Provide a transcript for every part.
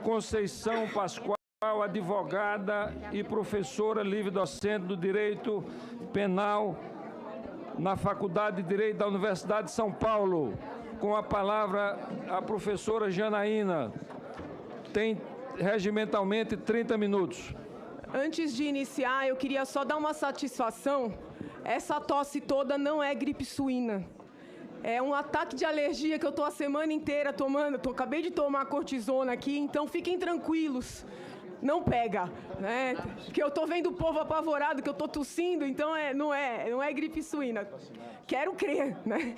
Conceição Pascoal, advogada e professora livre-docente do Direito Penal na Faculdade de Direito da Universidade de São Paulo. Com a palavra, a professora Janaína. Tem regimentalmente 30 minutos. Antes de iniciar, eu queria só dar uma satisfação. Essa tosse toda não é gripe suína. É um ataque de alergia que eu estou a semana inteira tomando. Acabei de tomar cortisona aqui, então fiquem tranquilos. Não pega, né? Porque eu estou vendo o povo apavorado, que eu estou tossindo, então não é gripe suína. Quero crer, né?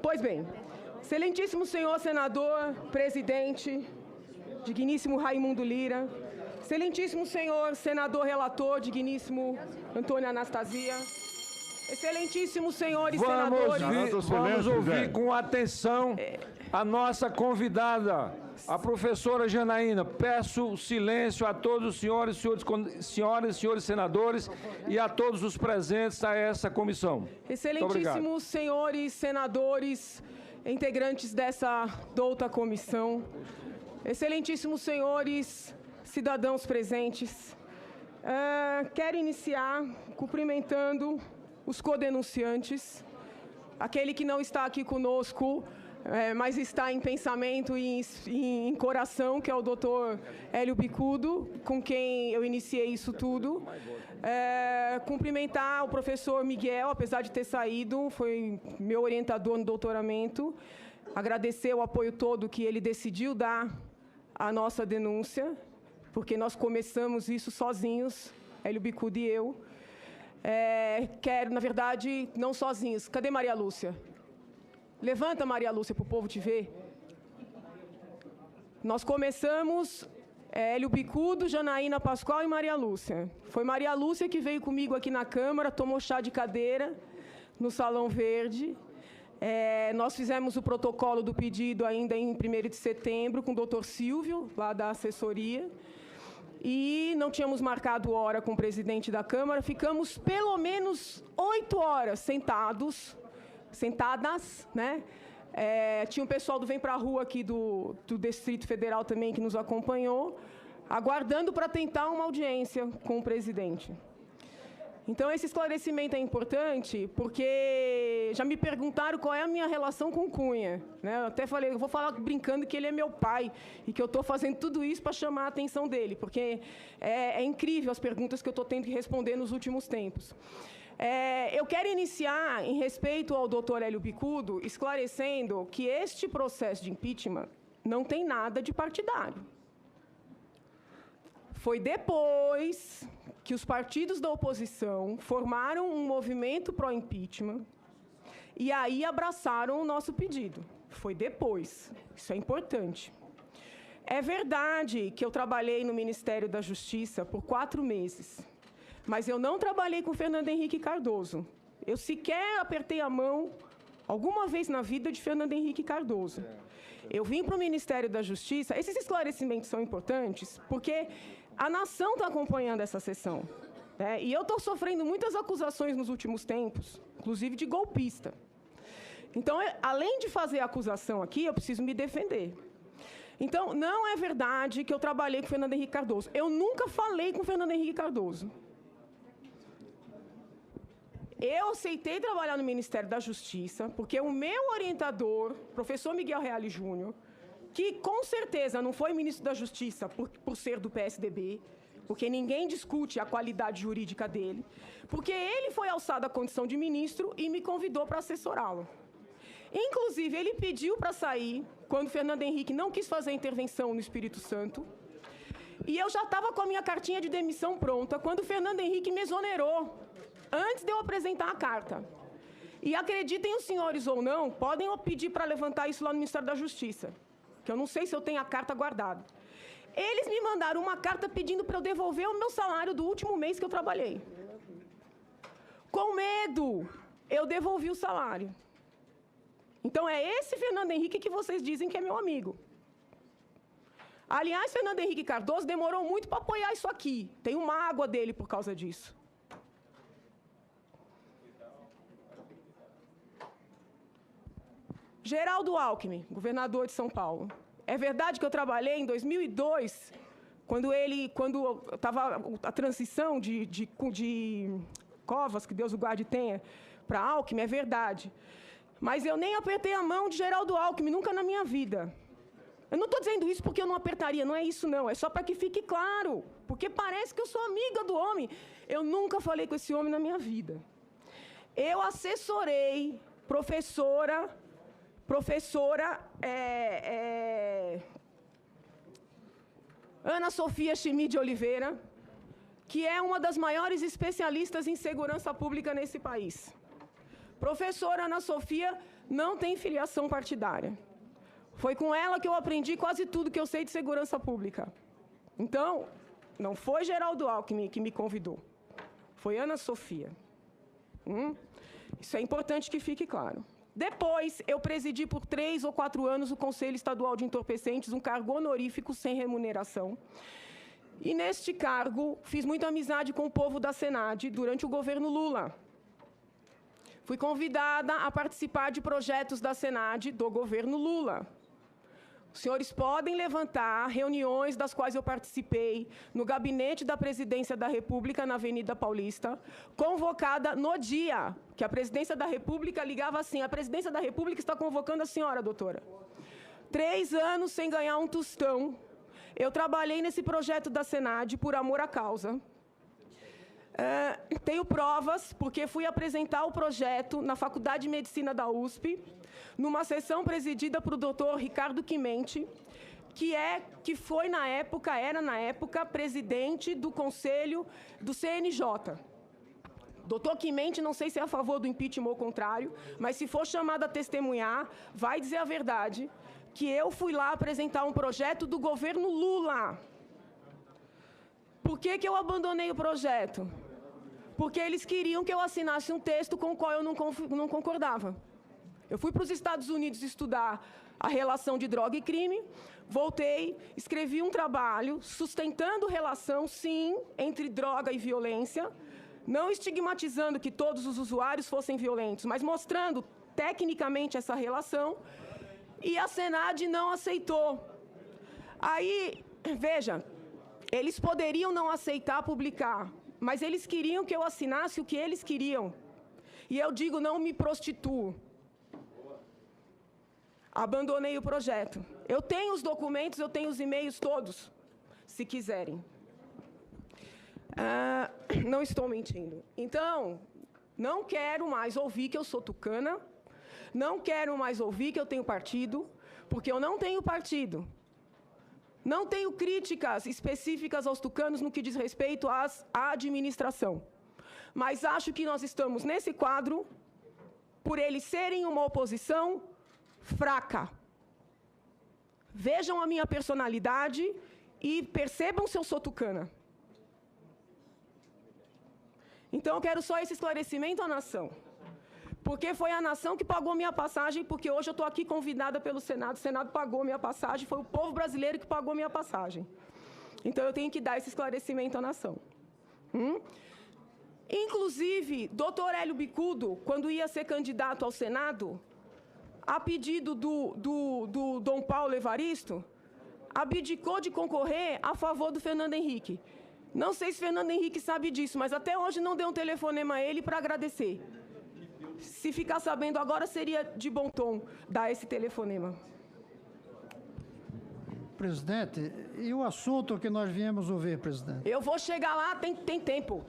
Pois bem, excelentíssimo senhor senador, presidente, digníssimo Raimundo Lira, excelentíssimo senhor senador relator, digníssimo Antônio Anastasia, excelentíssimos senhores senadores... Vamos ouvir com atenção a nossa convidada, a professora Janaína. Peço silêncio a todos os senhoras e senhores senadores e a todos os presentes a essa comissão. Excelentíssimos senhores senadores, integrantes dessa douta comissão, excelentíssimos senhores cidadãos presentes, quero iniciar cumprimentando os codenunciantes, aquele que não está aqui conosco, mas está em pensamento e em coração, que é o doutor Hélio Bicudo, com quem eu iniciei isso tudo. Cumprimentar o professor Miguel, apesar de ter saído, foi meu orientador no doutoramento. Agradecer o apoio todo que ele decidiu dar à nossa denúncia, porque nós começamos isso sozinhos, Hélio Bicudo e eu. Quero, na verdade, não sozinhos. Cadê Maria Lúcia? Levanta, Maria Lúcia, para o povo te ver. Nós começamos, Hélio Bicudo, Janaína Pascoal e Maria Lúcia. Foi Maria Lúcia que veio comigo aqui na Câmara, tomou chá de cadeira no Salão Verde. Nós fizemos o protocolo do pedido ainda em 1º de setembro com o doutor Silvio, lá da assessoria. E não tínhamos marcado hora com o presidente da Câmara, ficamos pelo menos 8 horas sentadas, né? Tinha um pessoal do Vem Pra Rua aqui do Distrito Federal também que nos acompanhou, aguardando para tentar uma audiência com o presidente. Então, esse esclarecimento é importante porque já me perguntaram qual é a minha relação com o Cunha, né? Eu até falei, eu vou falar brincando que ele é meu pai e que eu estou fazendo tudo isso para chamar a atenção dele, porque é incrível as perguntas que eu estou tendo que responder nos últimos tempos. Eu quero iniciar, em respeito ao doutor Hélio Bicudo, esclarecendo que este processo de impeachment não tem nada de partidário. Foi depois que os partidos da oposição formaram um movimento pró-impeachment e aí abraçaram o nosso pedido. Foi depois. Isso é importante. É verdade que eu trabalhei no Ministério da Justiça por 4 meses, mas eu não trabalhei com Fernando Henrique Cardoso. Eu sequer apertei a mão alguma vez na vida de Fernando Henrique Cardoso. Eu vim para o Ministério da Justiça. Esses esclarecimentos são importantes porque a nação está acompanhando essa sessão, né? E eu estou sofrendo muitas acusações nos últimos tempos, inclusive de golpista. Então, além de fazer a acusação aqui, eu preciso me defender. Então, não é verdade que eu trabalhei com Fernando Henrique Cardoso. Eu nunca falei com Fernando Henrique Cardoso. Eu aceitei trabalhar no Ministério da Justiça porque o meu orientador, professor Miguel Reale Júnior, que com certeza não foi ministro da Justiça por ser do PSDB, porque ninguém discute a qualidade jurídica dele, porque ele foi alçado à condição de ministro e me convidou para assessorá-lo. Inclusive, ele pediu para sair quando Fernando Henrique não quis fazer intervenção no Espírito Santo, e eu já estava com a minha cartinha de demissão pronta quando Fernando Henrique me exonerou, antes de eu apresentar a carta. E acreditem os senhores ou não, podem pedir para levantar isso lá no Ministério da Justiça, que eu não sei se eu tenho a carta guardada. Eles me mandaram uma carta pedindo para eu devolver o meu salário do último mês que eu trabalhei. Com medo, eu devolvi o salário. Então, é esse Fernando Henrique que vocês dizem que é meu amigo. Aliás, Fernando Henrique Cardoso demorou muito para apoiar isso aqui. Tenho mágoa dele por causa disso. Geraldo Alckmin, governador de São Paulo. É verdade que eu trabalhei em 2002, quando estava a transição de Covas, que Deus o guarde e tenha, para Alckmin, é verdade. Mas eu nem apertei a mão de Geraldo Alckmin, nunca na minha vida. Eu não estou dizendo isso porque eu não apertaria, não é isso não, é só para que fique claro, porque parece que eu sou amiga do homem. Eu nunca falei com esse homem na minha vida. Eu assessorei professora Ana Sofia Schmid de Oliveira, que é uma das maiores especialistas em segurança pública nesse país. Professora Ana Sofia não tem filiação partidária. Foi com ela que eu aprendi quase tudo que eu sei de segurança pública. Então, não foi Geraldo Alckmin que me convidou. Foi Ana Sofia. Isso é importante que fique claro. Depois, eu presidi por 3 ou 4 anos o Conselho Estadual de Entorpecentes, um cargo honorífico sem remuneração. E, neste cargo, fiz muita amizade com o povo da Senad durante o governo Lula. Fui convidada a participar de projetos da Senad do governo Lula. Os senhores podem levantar reuniões das quais eu participei no gabinete da Presidência da República, na Avenida Paulista, convocada no dia que a Presidência da República ligava assim: a Presidência da República está convocando a senhora, doutora. 3 anos sem ganhar um tostão. Eu trabalhei nesse projeto da Senad por amor à causa. Tenho provas, porque fui apresentar o projeto na Faculdade de Medicina da USP, numa sessão presidida por o doutor Ricardo Quimente, que foi, era na época, presidente do Conselho do CNJ. Doutor Quimente, não sei se é a favor do impeachment ou ao contrário, mas se for chamado a testemunhar, vai dizer a verdade, que eu fui lá apresentar um projeto do governo Lula. Por que eu abandonei o projeto? Porque eles queriam que eu assinasse um texto com o qual eu não concordava. Eu fui para os Estados Unidos estudar a relação de droga e crime, voltei, escrevi um trabalho sustentando relação, sim, entre droga e violência, não estigmatizando que todos os usuários fossem violentos, mas mostrando tecnicamente essa relação, e a Senad não aceitou. Aí, veja, eles poderiam não aceitar publicar, mas eles queriam que eu assinasse o que eles queriam. E eu digo, não me prostituo. Abandonei o projeto. Eu tenho os documentos, eu tenho os e-mails todos, se quiserem. Não estou mentindo. Então, não quero mais ouvir que eu sou tucana, não quero mais ouvir que eu tenho partido, porque eu não tenho partido. Não tenho críticas específicas aos tucanos no que diz respeito à administração. Mas acho que nós estamos nesse quadro por eles serem uma oposição fraca. Vejam a minha personalidade e percebam se eu sou tucana. Então, eu quero só esse esclarecimento à nação. Porque foi a nação que pagou minha passagem, porque hoje eu estou aqui convidada pelo Senado. O Senado pagou minha passagem, foi o povo brasileiro que pagou minha passagem. Então, eu tenho que dar esse esclarecimento à nação. Inclusive, doutor Hélio Bicudo, quando ia ser candidato ao Senado, a pedido do Dom Paulo Evaristo, abdicou de concorrer a favor do Fernando Henrique. Não sei se Fernando Henrique sabe disso, mas até hoje não deu um telefonema a ele para agradecer. Se ficar sabendo agora, seria de bom tom dar esse telefonema. Presidente, e o assunto que nós viemos ouvir, presidente? Eu vou chegar lá, tem tempo.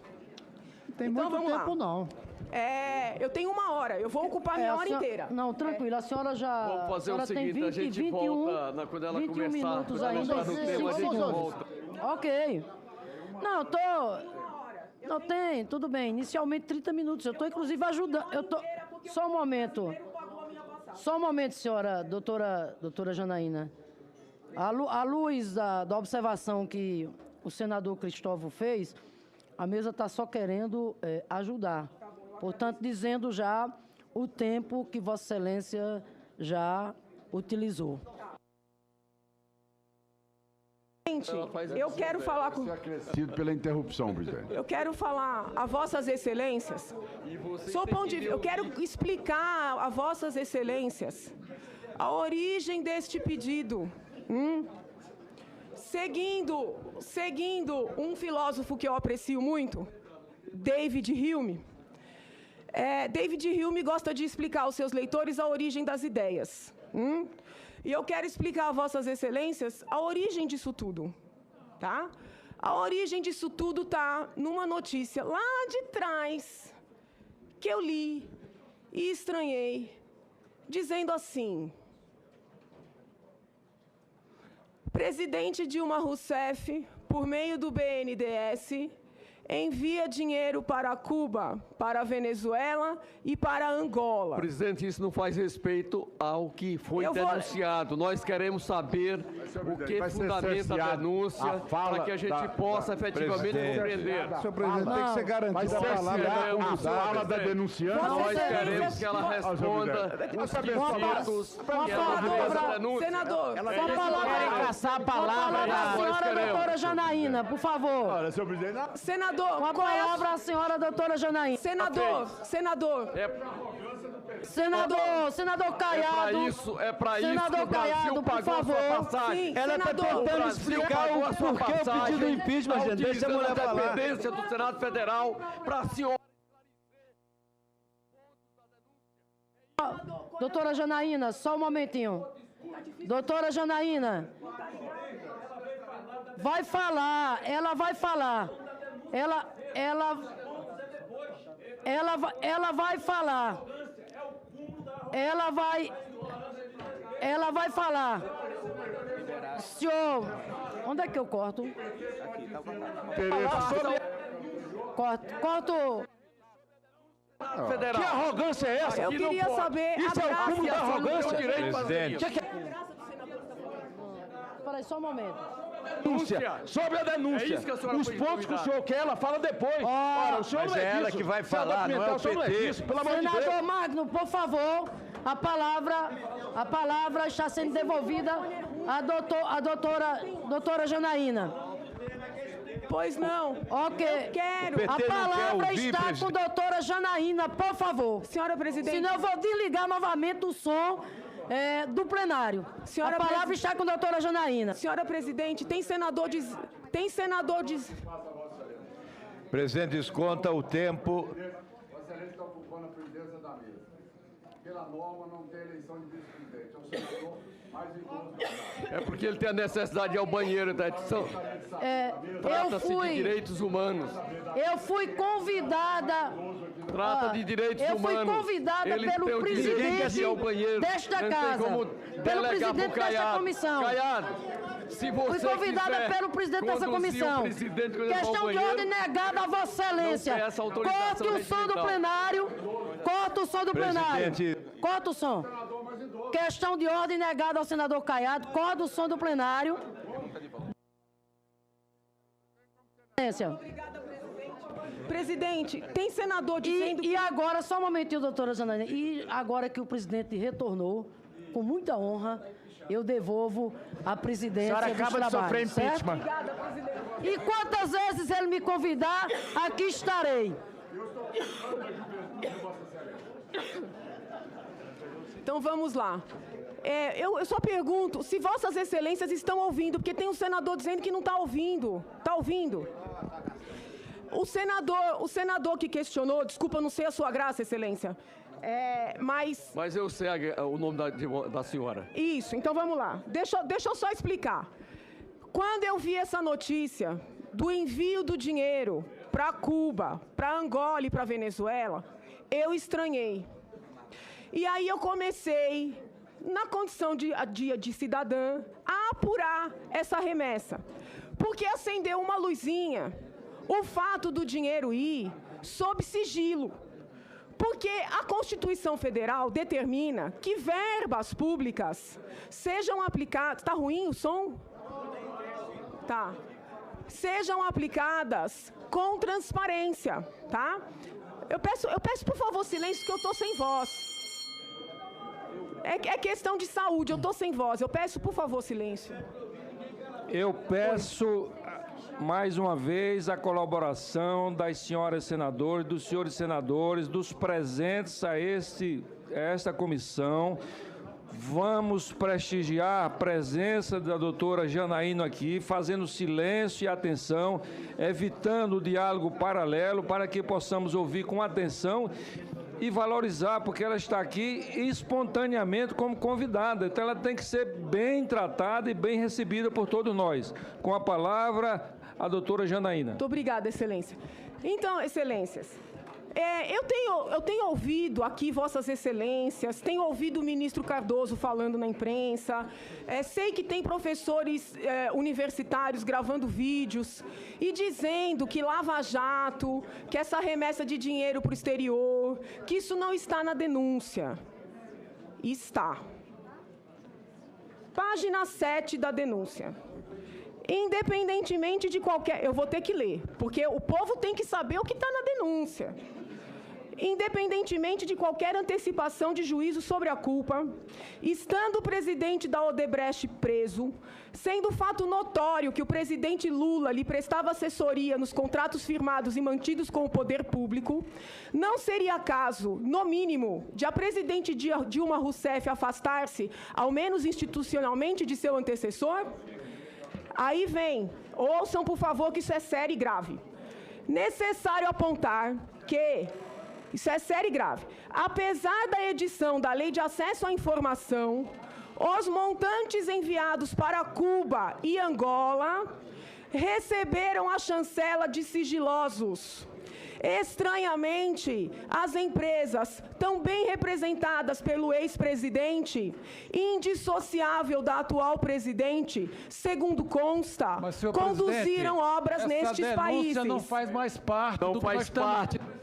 Tem então, muito tempo, lá. Não. Eu tenho 1 hora, eu vou ocupar minha hora inteira. Não, tranquilo, a senhora já... Vamos fazer o seguinte, 20, a gente 21, volta quando ela 21 começar. minutos Quando ela ainda. entrar no tema, a gente volta. Ok. Não, eu tô... Não, tem, tudo bem. Inicialmente 30 minutos. Eu estou, inclusive, ajudando. Só um momento. Só um momento, senhora, doutora Janaína. À luz da observação que o senador Cristóvão fez, a mesa está só querendo ajudar. Portanto, dizendo já o tempo que Vossa Excelência já utilizou. Eu quero falar com... Acrescido pela interrupção, presidente. Eu quero falar a Vossas Excelências. Eu quero explicar a Vossas Excelências a origem deste pedido, Seguindo um filósofo que eu aprecio muito, David Hume. David Hume gosta de explicar aos seus leitores a origem das ideias. E eu quero explicar a vossas excelências a origem disso tudo. Tá? A origem disso tudo está numa notícia lá de trás, que eu li e estranhei, dizendo assim: presidente Dilma Rousseff, por meio do BNDES, envia dinheiro para Cuba, para a Venezuela e para Angola. Presidente, isso não faz respeito ao que foi denunciado. Nós queremos saber o que fundamenta a denúncia para que a gente possa efetivamente compreender. Senhor presidente, tem que ser garantida a palavra, a fala da denunciante. Nós queremos que ela responda os quesitos que ela fez a denúncia. Senador, Querem caçar a palavra da senhora doutora Janaína, por favor. Olha, senhor presidente, senador, Com a palavra a senhora doutora Janaína. Senador Caiado. É para isso que Senador o Brasil Caiado, por pagou a sua favor. passagem. Sim, Ela está senador. tentando explicar o porquê o pedido do impeachment, gente. Deixa a mulher falar. A independência do Senado Federal para a senhora. Doutora Janaína, só um momentinho. Doutora Janaína. Vai falar, ela vai falar. Ela vai falar. Ela vai falar. Senhor, onde é que eu corto? Corto. Que arrogância é essa? Eu queria saber Isso é o cúmulo da arrogância. presidente. Peraí, só um momento. Denúncia, sobre a denúncia. É isso que a senhora Os foi pontos que o senhor quer, ela fala depois. Ora, o senhor mas não é ela disso. que vai Se ela falar, não é documentar, o senhor não é PT. disso, pelo amor de Deus. Senador Magno, por favor, a palavra está sendo devolvida à doutora Janaína. Pois não. Ok. Eu quero. PT A não quer palavra ouvir, está com a presidente. doutora Janaína, por favor. Senhora presidente. Senão eu vou desligar novamente o som do plenário. Senhora A palavra presi- está com a doutora Janaína. Senhora presidente, tem senador Presidente, desconta o tempo. Vossa Excelência está ocupando a presidência da mesa. Pela norma, não tem eleição de vice-presidente. É o senador mais idoso da casa. É porque ele tem a necessidade de ir ao banheiro, tá? Eu Trata-se de fui, direitos humanos. eu fui convidada. Trata de direitos Eu fui humanos. convidada Ele tem pelo o direito de ir ao presidente banheiro. desta Não tem casa, como pelo delegar presidente pro desta Caiado. comissão. Caiado, se você Fui convidada quiser pelo presidente dessa conduzir comissão. o presidente quando ele for ao Questão de banheiro, ordem negada a Vossa Excelência. Não tem essa autorização Corte o som do regimental. plenário. Corta o som do plenário. Presidente. Corta o som. Questão de ordem negada ao senador Caiado. Corta o som do plenário. Excelência. Presidente, tem senador dizendo E agora, só um momentinho, doutora Janaína. E agora que o presidente retornou, com muita honra, eu devolvo a presidência A senhora dos acaba de trabalhos, sofrer certo? impeachment. E quantas vezes ele me convidar, aqui estarei. Então vamos lá. Eu só pergunto se Vossas Excelências estão ouvindo, porque tem um senador dizendo que não está ouvindo. Está ouvindo? O senador que questionou, desculpa, eu não sei a sua graça, Excelência, Mas eu sei o nome da senhora. Isso, então vamos lá. Deixa eu só explicar. Quando eu vi essa notícia do envio do dinheiro para Cuba, para Angola e para Venezuela, eu estranhei. E aí eu comecei, na condição de cidadã, a apurar essa remessa. Porque acendeu uma luzinha o fato do dinheiro ir sob sigilo. Porque a Constituição Federal determina que verbas públicas sejam aplicadas... Tá ruim o som? Tá. Sejam aplicadas com transparência, tá? Eu peço, por favor, silêncio, que eu tô sem voz. É questão de saúde, eu tô sem voz. Eu peço, por favor, silêncio. Eu peço, mais uma vez, a colaboração das senhoras senadoras, dos senhores senadores, dos presentes a esta comissão. Vamos prestigiar a presença da doutora Janaína aqui, fazendo silêncio e atenção, evitando o diálogo paralelo para que possamos ouvir com atenção e valorizar, porque ela está aqui espontaneamente como convidada. Então, ela tem que ser bem tratada e bem recebida por todos nós. Com a palavra, a doutora Janaína. Muito obrigada, Excelência. Então, Excelências, eu tenho ouvido aqui Vossas Excelências, tenho ouvido o ministro Cardoso falando na imprensa, sei que tem professores universitários gravando vídeos e dizendo que Lava Jato, que essa remessa de dinheiro para o exterior, que isso não está na denúncia. Está. Página 7 da denúncia. Independentemente de qualquer... Eu vou ter que ler, porque o povo tem que saber o que está na denúncia. Independentemente de qualquer antecipação de juízo sobre a culpa, estando o presidente da Odebrecht preso, sendo fato notório que o presidente Lula lhe prestava assessoria nos contratos firmados e mantidos com o poder público, não seria caso, no mínimo, de a presidente Dilma Rousseff afastar-se, ao menos institucionalmente, de seu antecessor? Aí vem, ouçam, por favor, que isso é sério e grave. Necessário apontar que... Isso é sério e grave. Apesar da edição da Lei de Acesso à Informação, os montantes enviados para Cuba e Angola receberam a chancela de sigilosos. Estranhamente, as empresas, tão bem representadas pelo ex-presidente, indissociável da atual presidente, segundo consta, conduziram obras nestes países. Essa denúncia não faz mais parte do que nós estamos...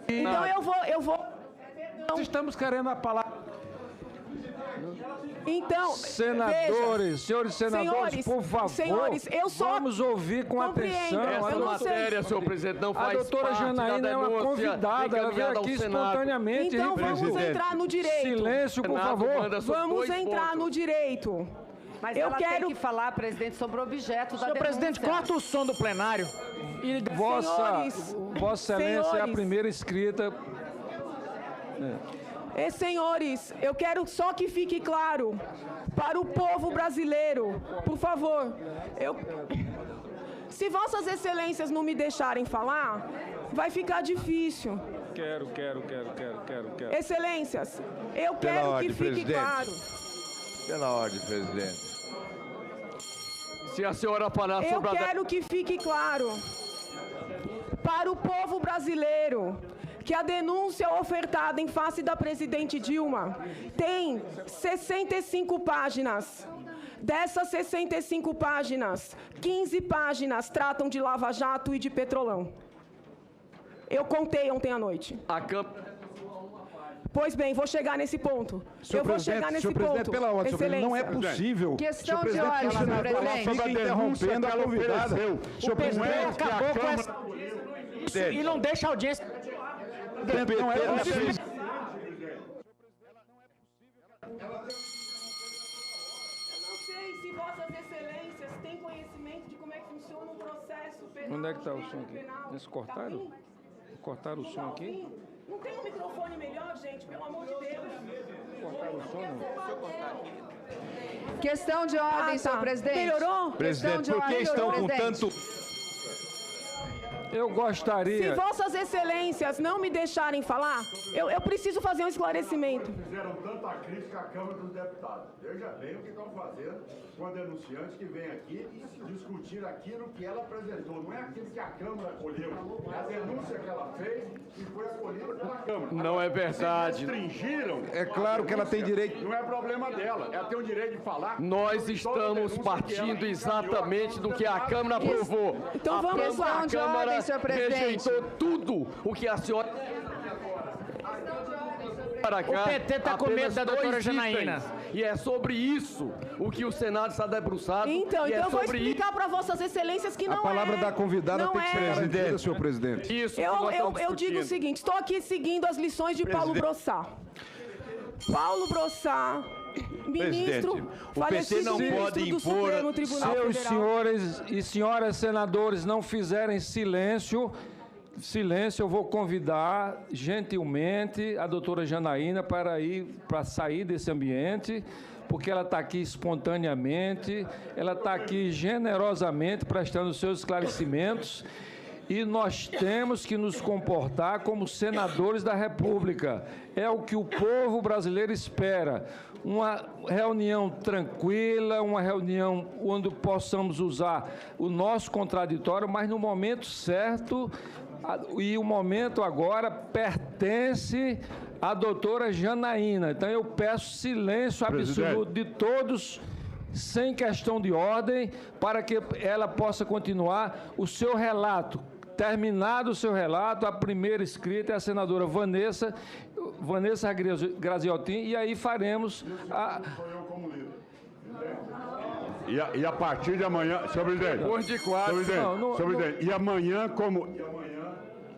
Então eu vou... Nós estamos querendo a palavra... Então, senadores, senhores, por favor, vamos ouvir com atenção. Essa matéria, senhor presidente, não faz parte da denúncia. A doutora Janaína é uma convidada, ela veio aqui espontaneamente. Então vamos entrar no direito. Silêncio, por favor. Vamos entrar no direito. Mas ela tem que falar, presidente, sobre o objeto da denúncia. Senhor presidente, corta o som do plenário. Vossa Excelência é a primeira inscrita. Senhores, eu quero só que fique claro para o povo brasileiro, por favor. Se Vossas Excelências não me deixarem falar, vai ficar difícil. Quero. Excelências, eu quero que fique claro. Pela ordem, presidente. Se a senhora parar sobre Eu quero que fique claro para o povo brasileiro que a denúncia ofertada em face da presidente Dilma tem 65 páginas. Dessas 65 páginas, 15 páginas tratam de Lava Jato e de Petrolão. Eu contei ontem à noite. Pois bem, vou chegar nesse ponto. Senhor presidente, pela ordem, senhor presidente, não é possível. Questão de ordem, senhor presidente. Fica interrompendo a convidada. O presidente acabou com essa... E não deixa a audiência... Não é possível. Eu não sei se Vossas Excelências têm conhecimento de como é que funciona o processo penal. Onde é que está o som aqui? Eles cortaram? Cortaram o som aqui? Não tem um microfone melhor, gente? Pelo amor de Deus. Cortaram o som, não? Questão de ordem, senhor presidente. Melhorou? Presidente, por que estão com tanto... Eu gostaria... Se Vossas Excelências não me deixarem falar, eu preciso fazer um esclarecimento. Fizeram tanta crítica à Câmara dos Deputados. Veja bem o que estão fazendo com a denunciante que vem aqui discutir aquilo que ela apresentou. Não é aquilo que a Câmara acolheu. É a denúncia que ela fez e foi acolhida pela Câmara. Não é verdade. Se restringiram... É claro que ela tem direito... Não é problema dela. Ela tem o direito de falar... Nós estamos partindo exatamente do que a Câmara aprovou. Então vamos lá. A Câmara rejeitou tudo o que a senhora... O PT está com medo da doutora Janaína. E é sobre isso o que o Senado está debruçado. Então eu vou explicar para Vossas Excelências que não é... A palavra da convidada tem que ser garantida, senhor presidente. Isso eu digo o seguinte, estou aqui seguindo as lições de Paulo Brossard. Paulo Brossard, ministro, falecido ministro do Supremo Tribunal Federal. Se os senhores e senhoras senadores não fizerem silêncio, silêncio, eu vou convidar gentilmente a doutora Janaína para sair desse ambiente, porque ela está aqui espontaneamente, ela está aqui generosamente prestando seus esclarecimentos, e nós temos que nos comportar como senadores da República. É o que o povo brasileiro espera. Uma reunião tranquila, uma reunião onde possamos usar o nosso contraditório, mas no momento certo, e o momento agora pertence à doutora Janaína. Então, eu peço silêncio absoluto de todos, sem questão de ordem, para que ela possa continuar o seu relato. Terminado o seu relato, a primeira escrita é a senadora Vanessa Graziotin, e aí faremos a... E a partir de amanhã, senhor presidente, depois de quatro, senhor presidente, e amanhã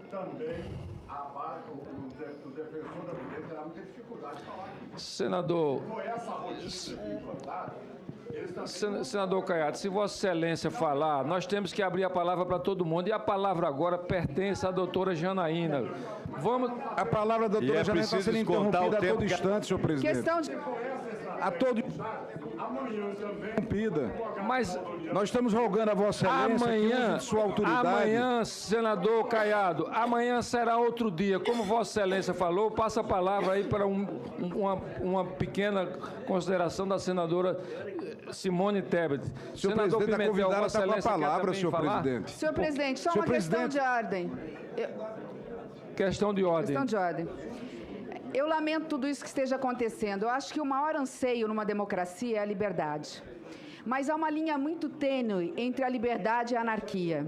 também abaixo o defensor da mulher terá muita dificuldade de falar. Senador, senador Caiado, se Vossa Excelência falar, nós temos que abrir a palavra para todo mundo, e a palavra agora pertence à doutora Janaína. Vamos... A palavra da doutora Janaína está sendo interrompida a todo instante, senhor presidente. Questão de... A todo... Interrompida. Mas nós estamos rogando a Vossa Excelência, sua autoridade. Amanhã, senador Caiado, amanhã será outro dia. Como Vossa Excelência falou, passa a palavra aí para uma pequena consideração da senadora Simone Tebet. Senhor presidente, a convidada está com a palavra, senhor presidente. Senhor presidente, só uma questão de ordem. Questão de ordem. Questão de ordem. Eu lamento tudo isso que esteja acontecendo. Eu acho que o maior anseio numa democracia é a liberdade. Mas há uma linha muito tênue entre a liberdade e a anarquia.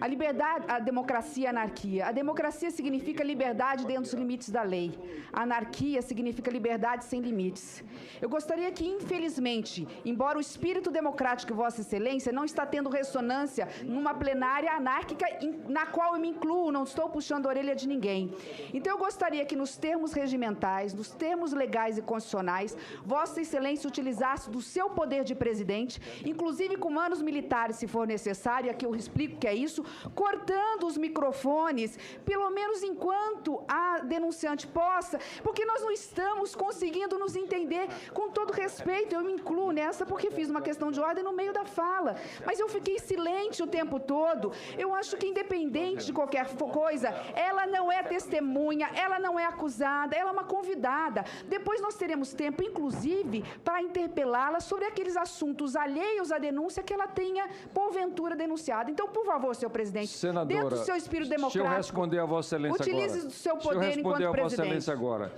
A liberdade, a democracia e a anarquia. A democracia significa liberdade dentro dos limites da lei. A anarquia significa liberdade sem limites. Eu gostaria que, infelizmente, embora o espírito democrático de Vossa Excelência não está tendo ressonância numa plenária anárquica na qual eu me incluo, não estou puxando a orelha de ninguém. Então, eu gostaria que, nos termos regimentais, nos termos legais e constitucionais, Vossa Excelência utilizasse do seu poder de presidente, inclusive com manos militares, se for necessário, e aqui eu explico o que é isso, cortando os microfones, pelo menos enquanto a denunciante possa, porque nós não estamos conseguindo nos entender. Com todo respeito, eu me incluo nessa porque fiz uma questão de ordem no meio da fala, mas eu fiquei silente o tempo todo. Eu acho que, independente de qualquer coisa, ela não é testemunha, ela não é acusada, ela é uma convidada. Depois nós teremos tempo, inclusive, para interpelá-la sobre aqueles assuntos alheios à denúncia que ela tenha, porventura, denunciado. Então, por favor, senhor presidente, senadora, dentro do seu espírito democrático, deixa eu responder a Vossa Excelência utilize agora. do seu poder enquanto presidente. Deixa eu responder a Vossa Excelência agora.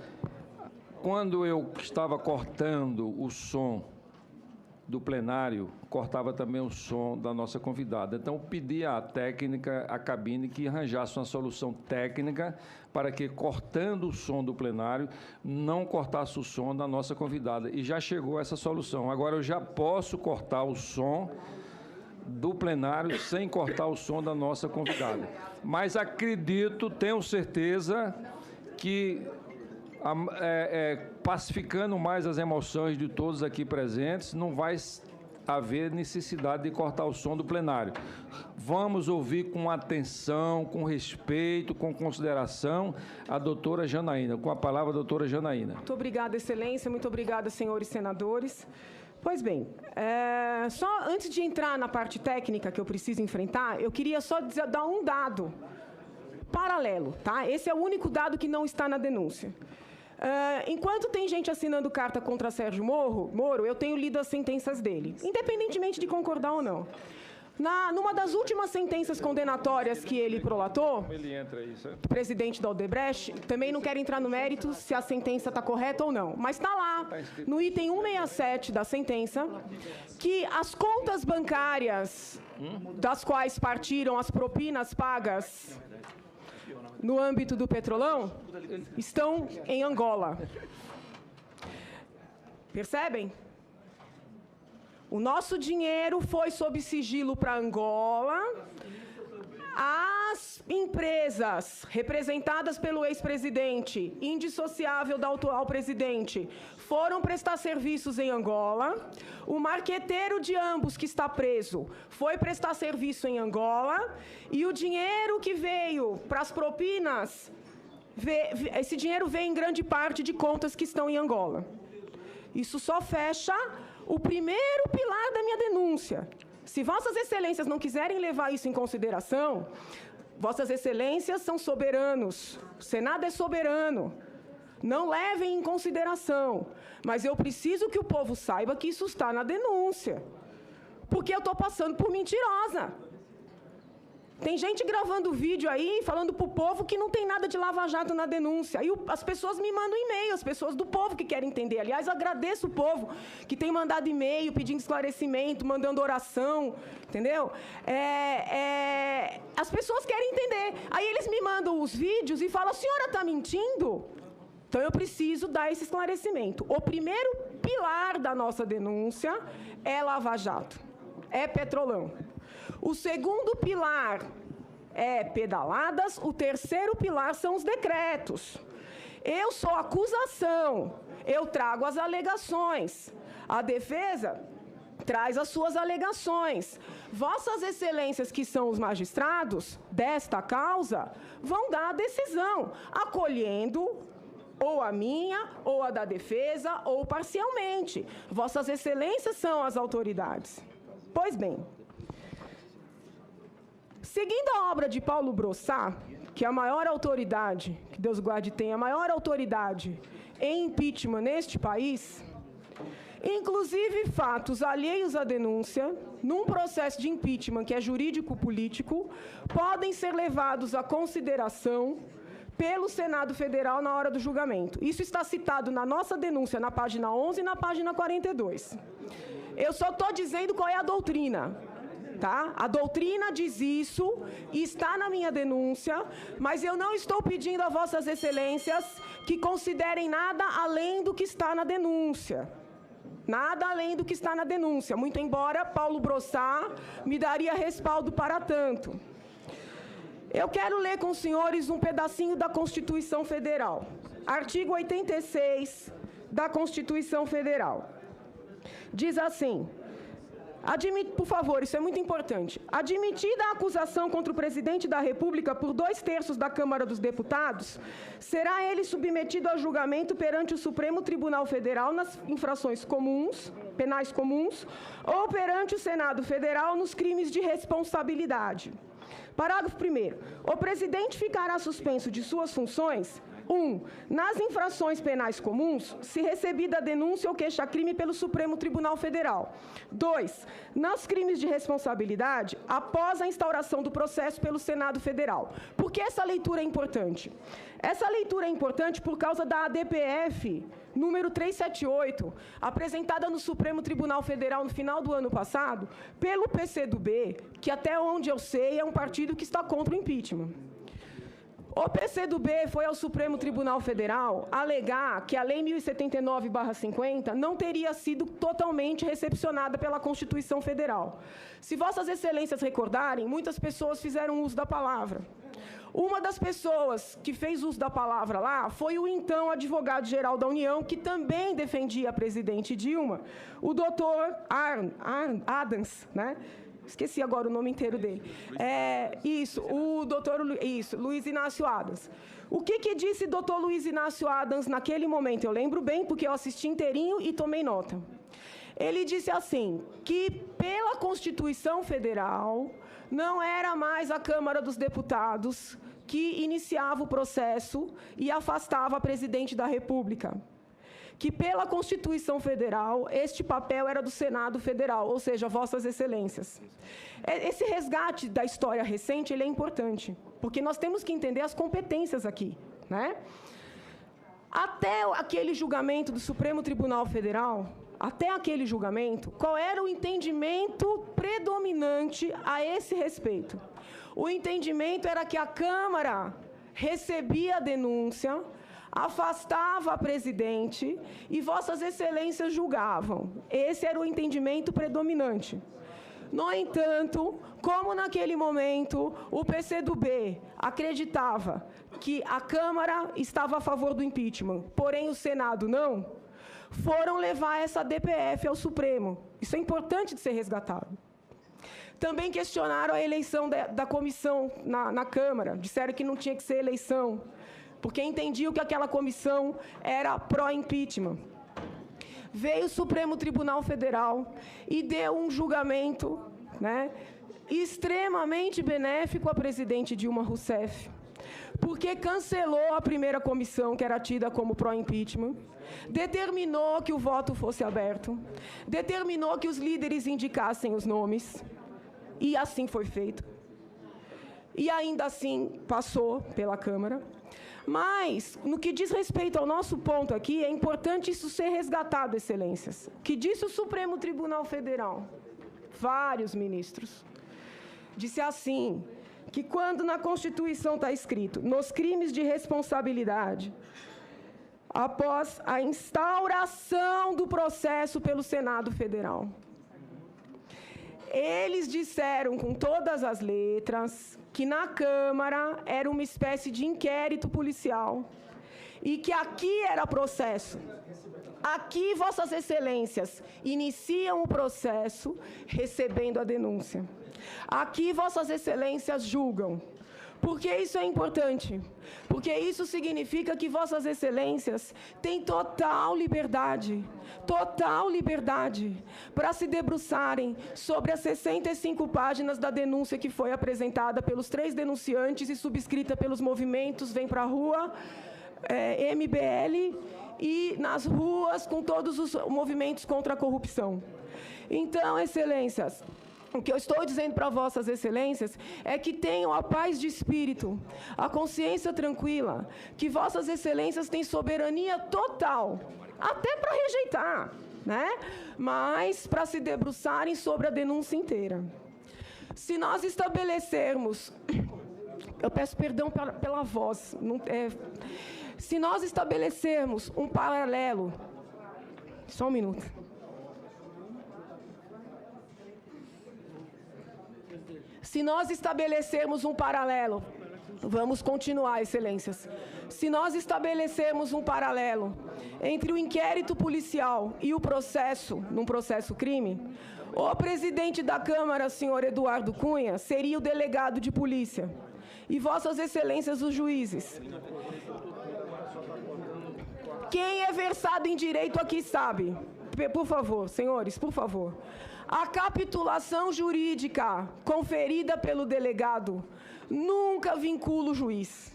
Quando eu estava cortando o som do plenário, cortava também o som da nossa convidada. Então, pedi à técnica, à cabine, que arranjasse uma solução técnica para que, cortando o som do plenário, não cortasse o som da nossa convidada. E já chegou essa solução. Agora, eu já posso cortar o som do plenário sem cortar o som da nossa convidada. Mas acredito, tenho certeza que, pacificando mais as emoções de todos aqui presentes, não vai haver necessidade de cortar o som do plenário. Vamos ouvir com atenção, com respeito, com consideração a doutora Janaína. Com a palavra, a doutora Janaína. Muito obrigada, Excelência. Muito obrigada, senhores senadores. Pois bem, só antes de entrar na parte técnica que eu preciso enfrentar, eu queria só dar um dado paralelo, tá? Esse é o único dado que não está na denúncia. Enquanto tem gente assinando carta contra Sérgio Moro, eu tenho lido as sentenças dele, independentemente de concordar ou não. Numa das últimas sentenças condenatórias que ele prolatou, presidente da Odebrecht, também não quero entrar no mérito se a sentença está correta ou não, mas está lá, no item 167 da sentença, que as contas bancárias das quais partiram as propinas pagas no âmbito do Petrolão estão em Angola. Percebem? O nosso dinheiro foi sob sigilo para Angola. As empresas representadas pelo ex-presidente, indissociável da atual presidente, foram prestar serviços em Angola. O marqueteiro de ambos, que está preso, foi prestar serviço em Angola. E o dinheiro que veio para as propinas, esse dinheiro vem em grande parte de contas que estão em Angola. Isso só fecha o primeiro pilar da minha denúncia. Se Vossas Excelências não quiserem levar isso em consideração, Vossas Excelências são soberanos, o Senado é soberano, não levem em consideração. Mas eu preciso que o povo saiba que isso está na denúncia, porque eu estou passando por mentirosa. Tem gente gravando vídeo aí, falando para o povo que não tem nada de lava-jato na denúncia. Aí as pessoas me mandam e-mail, as pessoas do povo que querem entender. Aliás, agradeço o povo que tem mandado e-mail, pedindo esclarecimento, mandando oração, entendeu? As pessoas querem entender. Aí eles me mandam os vídeos e falam, a senhora está mentindo? Então eu preciso dar esse esclarecimento. O primeiro pilar da nossa denúncia é lava-jato, é Petrolão. O segundo pilar é pedaladas, o terceiro pilar são os decretos. Eu sou acusação, eu trago as alegações. A defesa traz as suas alegações. Vossas Excelências, que são os magistrados desta causa, vão dar a decisão, acolhendo ou a minha, ou a da defesa, ou parcialmente. Vossas Excelências são as autoridades. Pois bem, seguindo a obra de Paulo Brossat, que é a maior autoridade, que Deus guarde tenha, a maior autoridade em impeachment neste país, inclusive fatos alheios à denúncia, num processo de impeachment que é jurídico-político, podem ser levados à consideração pelo Senado Federal na hora do julgamento. Isso está citado na nossa denúncia, na página 11 e na página 42. Eu só estou dizendo qual é a doutrina. Tá? A doutrina diz isso, está na minha denúncia, mas eu não estou pedindo a Vossas Excelências que considerem nada além do que está na denúncia. Nada além do que está na denúncia, muito embora Paulo Brossat me daria respaldo para tanto. Eu quero ler com os senhores um pedacinho da Constituição Federal. Artigo 86 da Constituição Federal. Diz assim... por favor, isso é muito importante. Admitida a acusação contra o presidente da República por 2/3 da Câmara dos Deputados, será ele submetido a julgamento perante o Supremo Tribunal Federal nas infrações comuns, penais comuns, ou perante o Senado Federal nos crimes de responsabilidade. Parágrafo 1º. O presidente ficará suspenso de suas funções... 1. Nas infrações penais comuns, se recebida a denúncia ou queixa-crime pelo Supremo Tribunal Federal. 2. Nos crimes de responsabilidade, após a instauração do processo pelo Senado Federal. Por que essa leitura é importante? Essa leitura é importante por causa da ADPF número 378, apresentada no Supremo Tribunal Federal no final do ano passado, pelo PCdoB, que até onde eu sei é um partido que está contra o impeachment. O PCdoB foi ao Supremo Tribunal Federal alegar que a Lei 1079/50 não teria sido totalmente recepcionada pela Constituição Federal. Se Vossas Excelências recordarem, muitas pessoas fizeram uso da palavra. Uma das pessoas que fez uso da palavra lá foi o então advogado-geral da União, que também defendia a presidente Dilma, o doutor Adams, né? Esqueci agora o nome inteiro dele. O doutor Luiz Inácio Adams. O que disse doutor Luiz Inácio Adams naquele momento? Eu lembro bem, porque eu assisti inteirinho e tomei nota. Ele disse assim, que pela Constituição Federal, não era mais a Câmara dos Deputados que iniciava o processo e afastava a presidente da República. Que pela Constituição Federal, este papel era do Senado Federal, ou seja, Vossas Excelências. Esse resgate da história recente, ele é importante, porque nós temos que entender as competências aqui, né? Até aquele julgamento do Supremo Tribunal Federal, até aquele julgamento, qual era o entendimento predominante a esse respeito? O entendimento era que a Câmara recebia a denúncia, afastava a presidente e Vossas Excelências julgavam. Esse era o entendimento predominante. No entanto, como naquele momento o PCdoB acreditava que a Câmara estava a favor do impeachment, porém o Senado não, foram levar essa DPF ao Supremo. Isso é importante de ser resgatado. Também questionaram a eleição da comissão na Câmara, disseram que não tinha que ser eleição, porque entendiam que aquela comissão era pró-impeachment. Veio o Supremo Tribunal Federal e deu um julgamento, né, extremamente benéfico à presidente Dilma Rousseff, porque cancelou a primeira comissão, que era tida como pró-impeachment, determinou que o voto fosse aberto, determinou que os líderes indicassem os nomes, e assim foi feito. E ainda assim passou pela Câmara. Mas, no que diz respeito ao nosso ponto aqui, é importante isso ser resgatado, excelências. O que disse o Supremo Tribunal Federal? Vários ministros. Disse assim, que quando na Constituição está escrito, nos crimes de responsabilidade, após a instauração do processo pelo Senado Federal, eles disseram com todas as letras que na Câmara era uma espécie de inquérito policial e que aqui era processo. Aqui, Vossas Excelências iniciam o processo recebendo a denúncia. Aqui, Vossas Excelências julgam. Por que isso é importante? Porque isso significa que Vossas Excelências têm total liberdade para se debruçarem sobre as 65 páginas da denúncia que foi apresentada pelos 3 denunciantes e subscrita pelos movimentos Vem Pra Rua, MBL, e nas ruas com todos os movimentos contra a corrupção. Então, Excelências, o que eu estou dizendo para Vossas Excelências é que tenham a paz de espírito, a consciência tranquila, que Vossas Excelências têm soberania total, até para rejeitar, né? Mas para se debruçarem sobre a denúncia inteira. Se nós estabelecermos... Eu peço perdão pela voz. Se nós estabelecermos um paralelo... Só um minuto. Se nós estabelecermos um paralelo, vamos continuar, Excelências. Se nós estabelecermos um paralelo entre o inquérito policial e o processo, num processo crime, o presidente da Câmara, senhor Eduardo Cunha, seria o delegado de polícia. E Vossas Excelências, os juízes. Quem é versado em direito aqui sabe. Por favor, senhores, por favor. A capitulação jurídica conferida pelo delegado nunca vincula o juiz.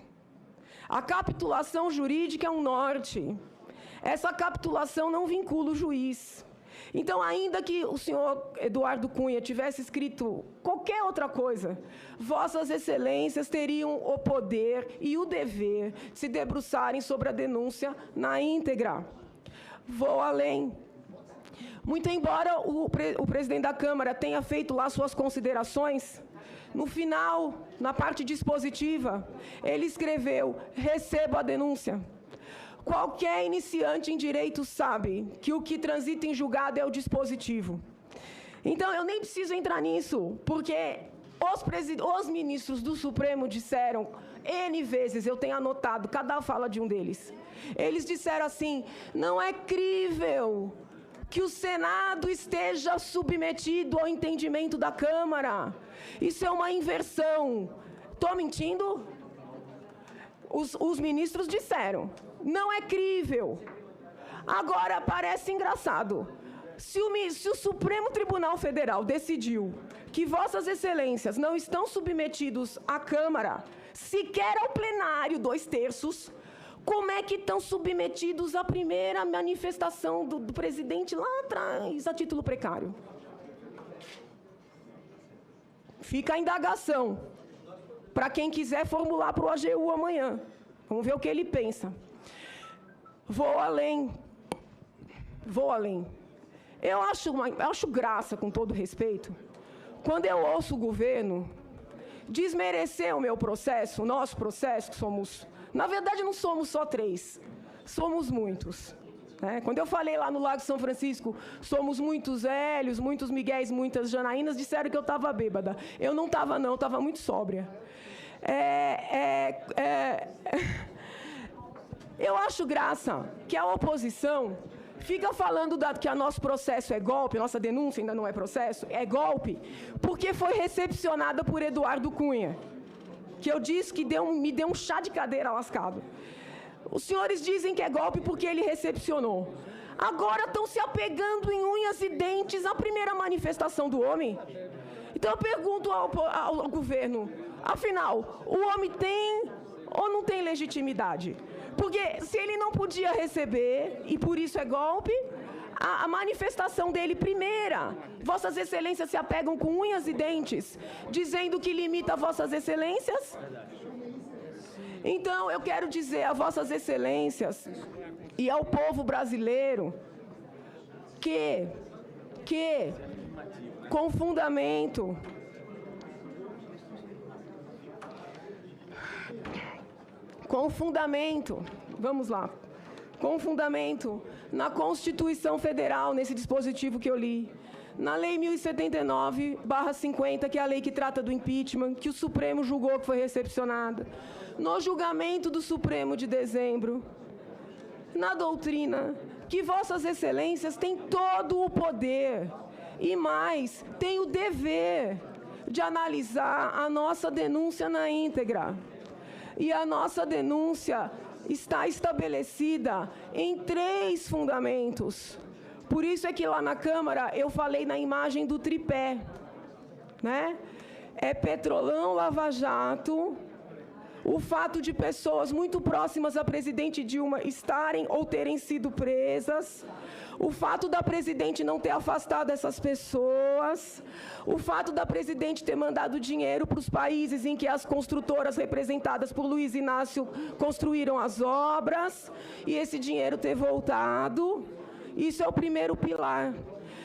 A capitulação jurídica é um norte. Essa capitulação não vincula o juiz. Então, ainda que o senhor Eduardo Cunha tivesse escrito qualquer outra coisa, Vossas Excelências teriam o poder e o dever de se debruçarem sobre a denúncia na íntegra. Vou além. Muito embora o presidente da Câmara tenha feito lá suas considerações, no final, na parte dispositiva, ele escreveu: recebo a denúncia. Qualquer iniciante em direito sabe que o que transita em julgado é o dispositivo. Então, eu nem preciso entrar nisso, porque os ministros do Supremo disseram, N vezes, eu tenho anotado cada fala de um deles. Eles disseram assim: não é crível que o Senado esteja submetido ao entendimento da Câmara. Isso é uma inversão. Estou mentindo? Os ministros disseram. Não é crível. Agora, parece engraçado. Se o Supremo Tribunal Federal decidiu que Vossas Excelências não estão submetidos à Câmara, sequer ao plenário, 2/3, como é que estão submetidos à primeira manifestação do presidente lá atrás, a título precário? Fica a indagação para quem quiser formular para o AGU amanhã. Vamos ver o que ele pensa. Vou além. Eu acho graça, com todo respeito, quando eu ouço o governo desmerecer o meu processo, o nosso processo, que somos... Na verdade, não somos só 3, somos muitos. Quando eu falei lá no Lago São Francisco, somos muitos Hélios, muitos Miguéis, muitas Janaínas, disseram que eu estava bêbada. Eu não estava, não, eu estava muito sóbria. Eu acho graça que a oposição fica falando que o nosso processo é golpe, nossa denúncia ainda não é processo, é golpe, porque foi recepcionada por Eduardo Cunha, que eu disse que me deu um chá de cadeira lascado. Os senhores dizem que é golpe porque ele recepcionou. Agora estão se apegando em unhas e dentes à primeira manifestação do homem. Então eu pergunto ao governo, afinal, o homem tem ou não tem legitimidade? Porque se ele não podia receber, e por isso é golpe, a manifestação dele primeira, Vossas Excelências se apegam com unhas e dentes, dizendo que limita Vossas Excelências. Então, eu quero dizer a Vossas Excelências e ao povo brasileiro que com fundamento, vamos lá, com fundamento na Constituição Federal, nesse dispositivo que eu li, na Lei 1079/50, que é a lei que trata do impeachment, que o Supremo julgou que foi recepcionada, no julgamento do Supremo de dezembro, na doutrina, que Vossas Excelências têm todo o poder e mais, têm o dever de analisar a nossa denúncia na íntegra. E a nossa denúncia está estabelecida em 3 fundamentos. Por isso é que lá na Câmara eu falei na imagem do tripé, É Petrolão, Lava Jato, o fato de pessoas muito próximas à presidente Dilma estarem ou terem sido presas, o fato da presidente não ter afastado essas pessoas, o fato da presidente ter mandado dinheiro para os países em que as construtoras representadas por Luiz Inácio construíram as obras, e esse dinheiro ter voltado. Isso é o primeiro pilar.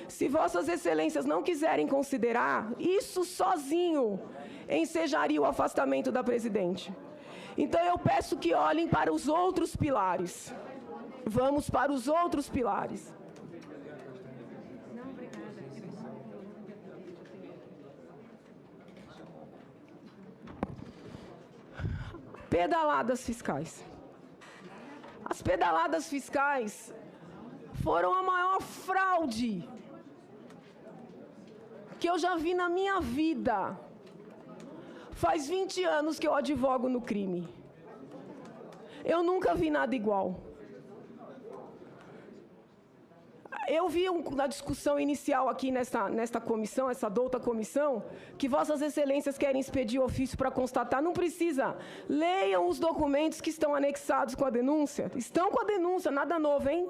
Se Vossas Excelências não quiserem considerar, isso sozinho ensejaria o afastamento da presidente. Então eu peço que olhem para os outros pilares. Vamos para os outros pilares. Pedaladas fiscais. As pedaladas fiscais foram a maior fraude que eu já vi na minha vida. Faz 20 anos que eu advogo no crime. Eu nunca vi nada igual. Eu vi na discussão inicial aqui nesta comissão, essa douta comissão, que Vossas Excelências querem expedir ofício para constatar. Não precisa. Leiam os documentos que estão anexados com a denúncia. Estão com a denúncia, nada novo, hein?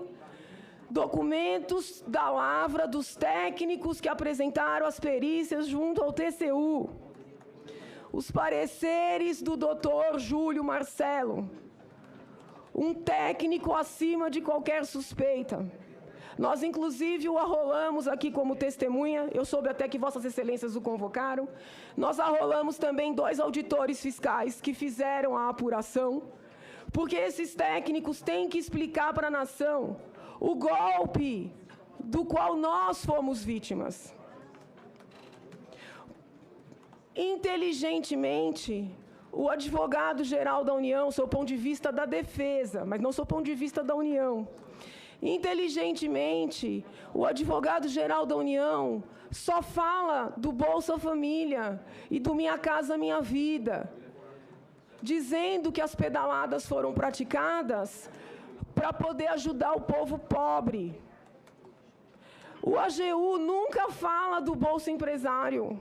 Documentos da lavra dos técnicos que apresentaram as perícias junto ao TCU. Os pareceres do doutor Júlio Marcelo. Um técnico acima de qualquer suspeita. Nós, inclusive, o arrolamos aqui como testemunha. Eu soube até que Vossas Excelências o convocaram. Nós arrolamos também 2 auditores fiscais que fizeram a apuração, porque esses técnicos têm que explicar para a nação o golpe do qual nós fomos vítimas. Inteligentemente, o advogado-geral da União, sob o ponto de vista da defesa, mas não sob o ponto de vista da União, inteligentemente, o advogado-geral da União só fala do Bolsa Família e do Minha Casa Minha Vida, dizendo que as pedaladas foram praticadas para poder ajudar o povo pobre. O AGU nunca fala do Bolsa Empresário.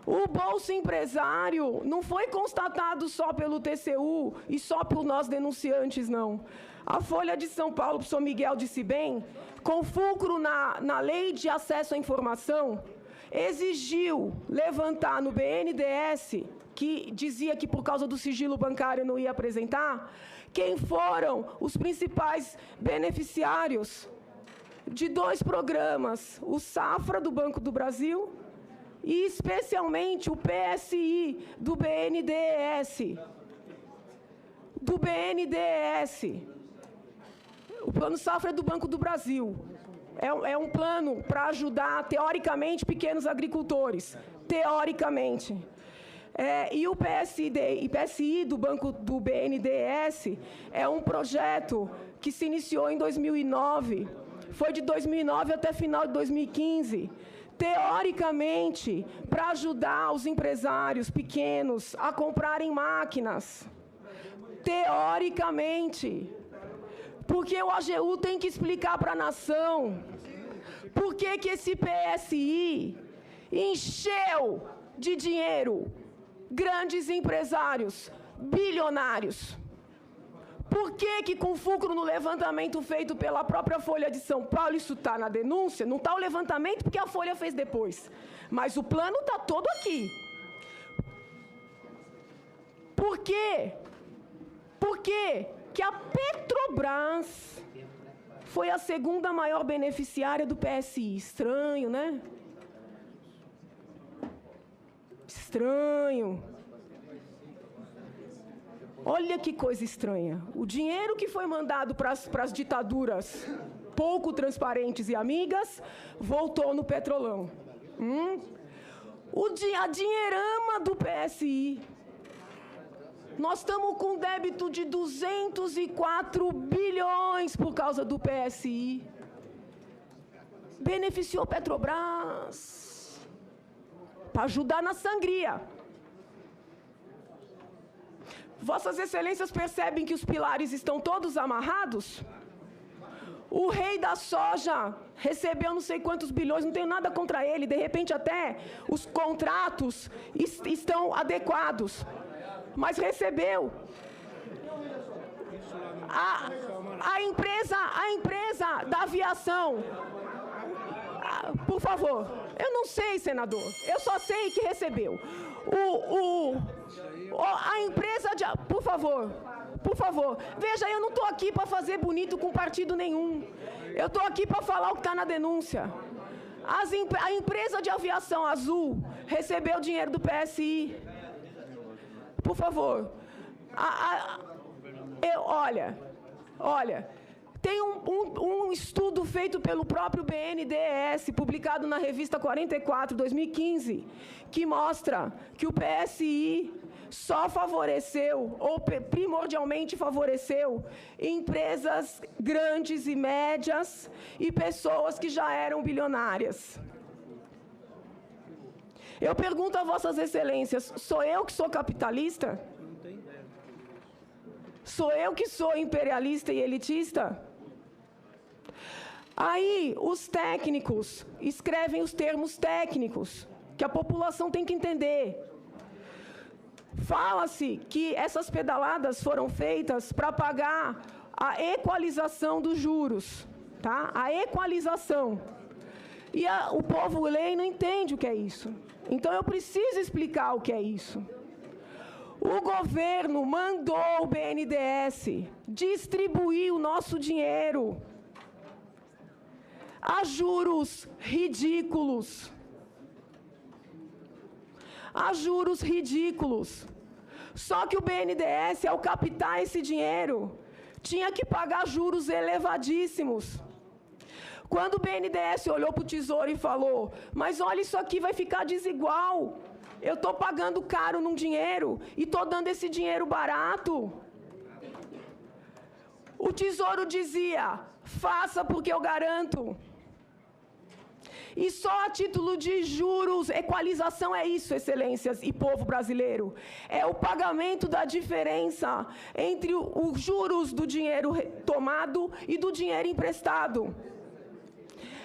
O Bolsa Empresário não foi constatado só pelo TCU e só por nós denunciantes, não. A Folha de São Paulo, o professor Miguel disse bem, com fulcro na Lei de Acesso à Informação, exigiu levantar no BNDES, que dizia que por causa do sigilo bancário não ia apresentar, quem foram os principais beneficiários de 2 programas, o Safra do Banco do Brasil e especialmente o PSI do BNDES. O Plano Safra é do Banco do Brasil. É um plano para ajudar, teoricamente, pequenos agricultores. Teoricamente. E o PSI do Banco do BNDES é um projeto que se iniciou em 2009. Foi de 2009 até final de 2015. Teoricamente, para ajudar os empresários pequenos a comprarem máquinas. Teoricamente. Porque o AGU tem que explicar para a nação por que esse PSI encheu de dinheiro grandes empresários, bilionários. Por que com fulcro no levantamento feito pela própria Folha de São Paulo, isso está na denúncia, não está o levantamento porque a Folha fez depois, mas o plano está todo aqui. Por quê? Por quê que a Petrobras foi a segunda maior beneficiária do PSI? Estranho, né? Estranho. Olha que coisa estranha. O dinheiro que foi mandado para as ditaduras pouco transparentes e amigas voltou no Petrolão. A dinheirama do PSI. Nós estamos com débito de 204 bilhões por causa do PSI. Beneficiou Petrobras. Para ajudar na sangria. Vossas Excelências percebem que os pilares estão todos amarrados? O rei da soja recebeu não sei quantos bilhões, não tenho nada contra ele, de repente até os contratos estão adequados, mas recebeu. A empresa da aviação, por favor, eu não sei, senador, eu só sei que recebeu. A empresa de... Por favor, veja, eu não estou aqui para fazer bonito com partido nenhum. Eu estou aqui para falar o que está na denúncia. A empresa de aviação Azul recebeu dinheiro do PSI. Por favor. Olha, tem um estudo feito pelo próprio BNDES, publicado na revista 44, 2015, que mostra que o PSI só favoreceu, ou primordialmente favoreceu, empresas grandes e médias e pessoas que já eram bilionárias. Eu pergunto a Vossas Excelências, sou eu que sou capitalista? Sou eu que sou imperialista e elitista? Aí, os técnicos escrevem os termos técnicos, que a população tem que entender. Fala-se que essas pedaladas foram feitas para pagar a equalização dos juros, tá? A equalização. E o povo lê e não entende o que é isso. Então, eu preciso explicar o que é isso. O governo mandou o BNDES distribuir o nosso dinheiro a juros ridículos. A juros ridículos. Só que o BNDES, ao captar esse dinheiro, tinha que pagar juros elevadíssimos. Quando o BNDES olhou para o Tesouro e falou, mas olha, isso aqui vai ficar desigual. Eu estou pagando caro num dinheiro e estou dando esse dinheiro barato. O Tesouro dizia, faça porque eu garanto. E só a título de juros, equalização é isso, Excelências e povo brasileiro. É o pagamento da diferença entre os juros do dinheiro tomado e do dinheiro emprestado.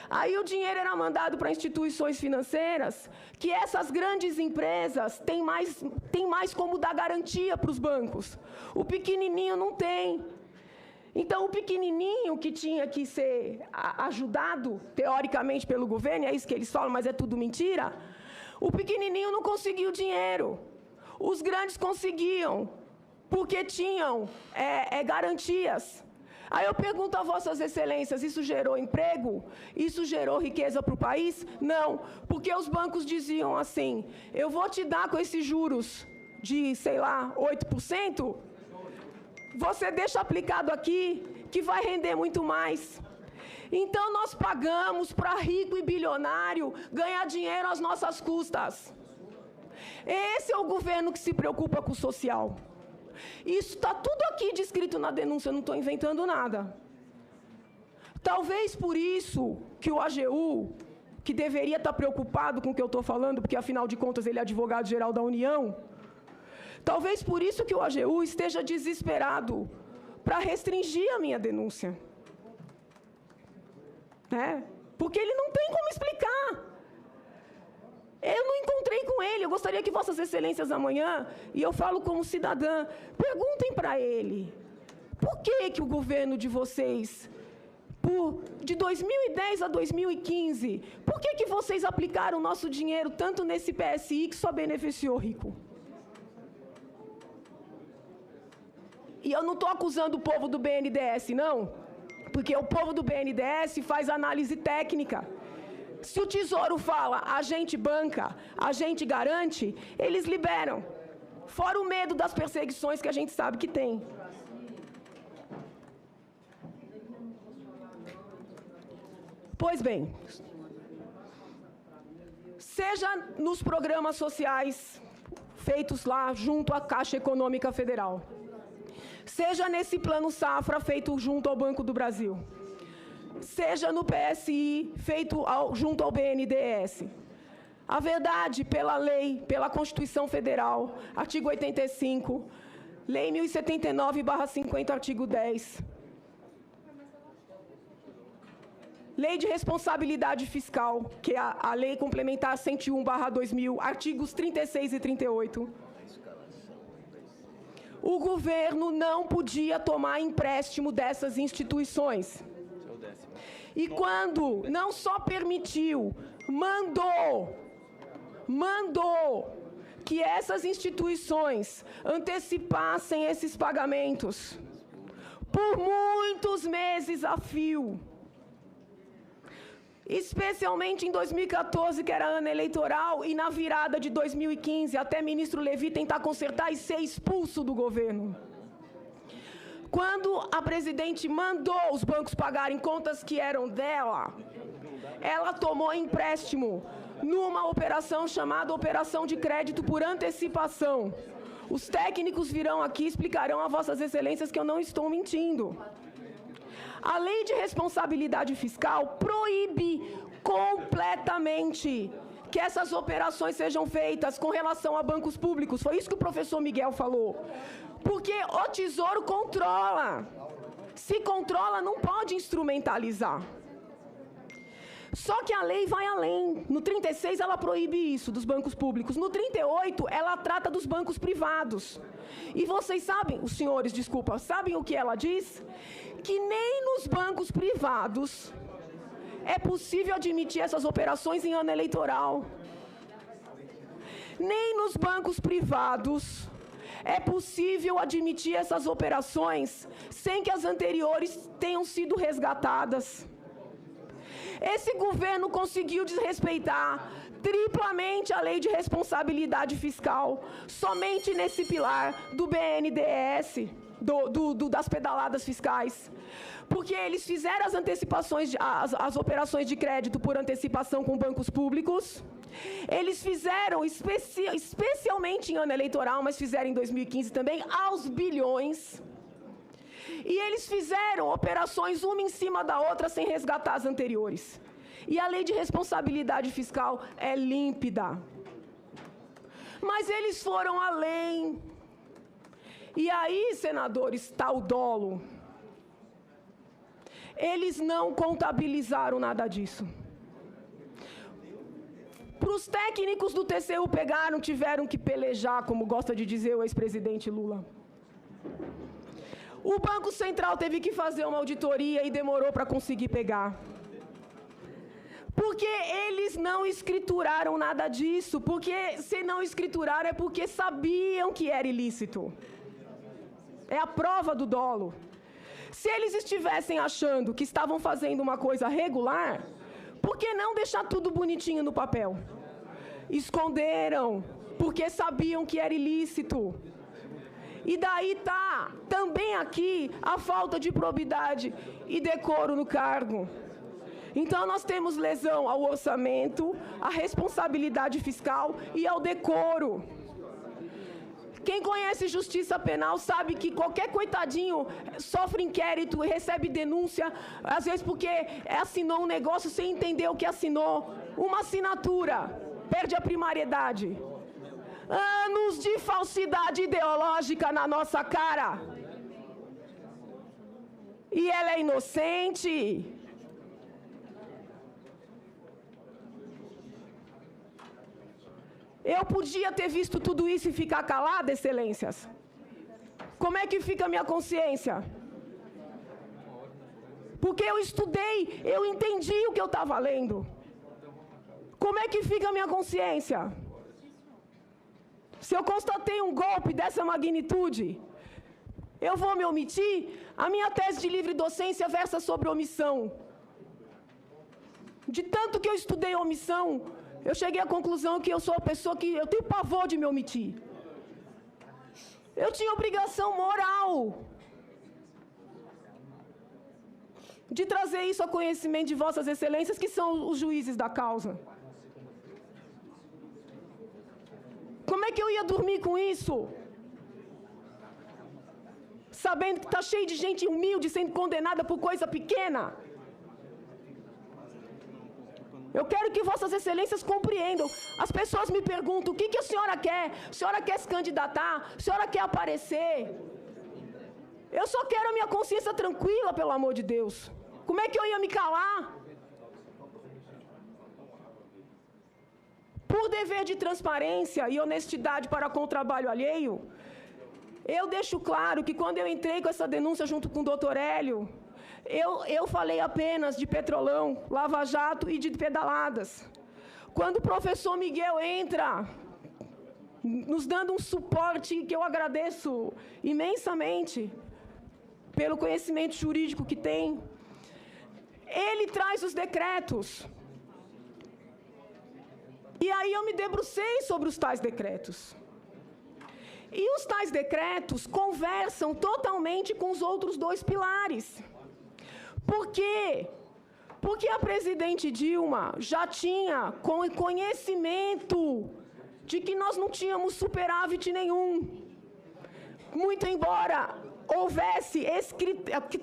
Aí o dinheiro era mandado para instituições financeiras, que essas grandes empresas têm mais como dar garantia para os bancos. O pequenininho não tem. Então, o pequenininho que tinha que ser ajudado, teoricamente, pelo governo, é isso que eles falam, mas é tudo mentira, o pequenininho não conseguiu dinheiro. Os grandes conseguiam, porque tinham garantias. Aí eu pergunto a Vossas Excelências, isso gerou emprego? Isso gerou riqueza para o país? Não, porque os bancos diziam assim, eu vou te dar com esses juros de, sei lá, 8%, você deixa aplicado aqui, que vai render muito mais. Então, nós pagamos para rico e bilionário ganhar dinheiro às nossas custas. Esse é o governo que se preocupa com o social. Isso está tudo aqui descrito na denúncia, eu não estou inventando nada. Talvez por isso que o AGU, que deveria estar preocupado com o que eu estou falando, porque afinal de contas ele é advogado-geral da União, talvez por isso que o AGU esteja desesperado para restringir a minha denúncia. Né? Porque ele não tem como explicar. Eu não encontrei com ele, eu gostaria que Vossas Excelências amanhã, e eu falo como cidadã, perguntem para ele, por que o governo de vocês, de 2010 a 2015, por que vocês aplicaram nosso dinheiro tanto nesse PSI que só beneficiou rico? E eu não estou acusando o povo do BNDES, não, porque o povo do BNDES faz análise técnica. Se o Tesouro fala, a gente banca, a gente garante, eles liberam. Fora o medo das perseguições que a gente sabe que tem. Pois bem, seja nos programas sociais feitos lá junto à Caixa Econômica Federal, seja nesse plano safra feito junto ao Banco do Brasil, seja no PSI feito junto ao BNDES. A verdade, pela lei, pela Constituição Federal, artigo 85, Lei 1079/50, artigo 10, Lei de Responsabilidade Fiscal, que é a Lei Complementar 101/2000, artigos 36 e 38, o governo não podia tomar empréstimo dessas instituições. E quando não só permitiu, mandou que essas instituições antecipassem esses pagamentos por muitos meses a fio. Especialmente em 2014, que era ano eleitoral, e na virada de 2015, até ministro Levi tentar consertar e ser expulso do governo. Quando a presidente mandou os bancos pagarem contas que eram dela, ela tomou empréstimo numa operação chamada Operação de Crédito por Antecipação. Os técnicos virão aqui e explicarão a Vossas Excelências que eu não estou mentindo. A Lei de Responsabilidade Fiscal proíbe completamente que essas operações sejam feitas com relação a bancos públicos. Foi isso que o professor Miguel falou. Porque o Tesouro controla. Se controla, não pode instrumentalizar. Só que a lei vai além. No 36 ela proíbe isso dos bancos públicos. No 38 ela trata dos bancos privados. E vocês sabem, os senhores, desculpa, sabem o que ela diz? Que nem nos bancos privados é possível admitir essas operações em ano eleitoral. Nem nos bancos privados é possível admitir essas operações sem que as anteriores tenham sido resgatadas. Esse governo conseguiu desrespeitar triplamente a Lei de Responsabilidade Fiscal, somente nesse pilar do BNDES, das pedaladas fiscais. Porque eles fizeram as antecipações, as operações de crédito por antecipação com bancos públicos. Eles fizeram, especialmente em ano eleitoral, mas fizeram em 2015 também, aos bilhões. E eles fizeram operações uma em cima da outra sem resgatar as anteriores. E a Lei de Responsabilidade Fiscal é límpida. Mas eles foram além. E aí, senadores, está o dolo. Eles não contabilizaram nada disso. Para os técnicos do TCU pegaram, tiveram que pelejar, como gosta de dizer o ex-presidente Lula. O Banco Central teve que fazer uma auditoria e demorou para conseguir pegar. Porque eles não escrituraram nada disso. Porque se não escrituraram é porque sabiam que era ilícito. É a prova do dolo. Se eles estivessem achando que estavam fazendo uma coisa regular, por que não deixar tudo bonitinho no papel? Esconderam, porque sabiam que era ilícito. E daí tá também aqui a falta de probidade e decoro no cargo. Então nós temos lesão ao orçamento, à responsabilidade fiscal e ao decoro. Quem conhece justiça penal sabe que qualquer coitadinho sofre inquérito, recebe denúncia, às vezes porque assinou um negócio sem entender o que assinou. Uma assinatura perde a primariedade. Anos de falsidade ideológica na nossa cara. E ela é inocente. Eu podia ter visto tudo isso e ficar calada, excelências? Como é que fica a minha consciência? Porque eu estudei, eu entendi o que eu estava lendo. Como é que fica a minha consciência? Se eu constatei um golpe dessa magnitude, eu vou me omitir? A minha tese de livre docência versa sobre omissão. De tanto que eu estudei omissão, eu cheguei à conclusão que eu sou a pessoa que eu tenho pavor de me omitir. Eu tinha obrigação moral de trazer isso a conhecimento de vossas excelências, que são os juízes da causa. Como é que eu ia dormir com isso? Sabendo que está cheio de gente humilde sendo condenada por coisa pequena. Eu quero que vossas excelências compreendam. As pessoas me perguntam, o que a senhora quer? A senhora quer se candidatar? A senhora quer aparecer? Eu só quero a minha consciência tranquila, pelo amor de Deus. Como é que eu ia me calar? Por dever de transparência e honestidade para com o trabalho alheio, eu deixo claro que quando eu entrei com essa denúncia junto com o doutor Hélio, eu falei apenas de Petrolão, Lava Jato e de pedaladas. Quando o professor Miguel entra, nos dando um suporte que eu agradeço imensamente, pelo conhecimento jurídico que tem, ele traz os decretos. E aí eu me debrucei sobre os tais decretos. E os tais decretos conversam totalmente com os outros dois pilares. Por quê? Porque a presidente Dilma já tinha conhecimento de que nós não tínhamos superávit nenhum. Muito embora houvesse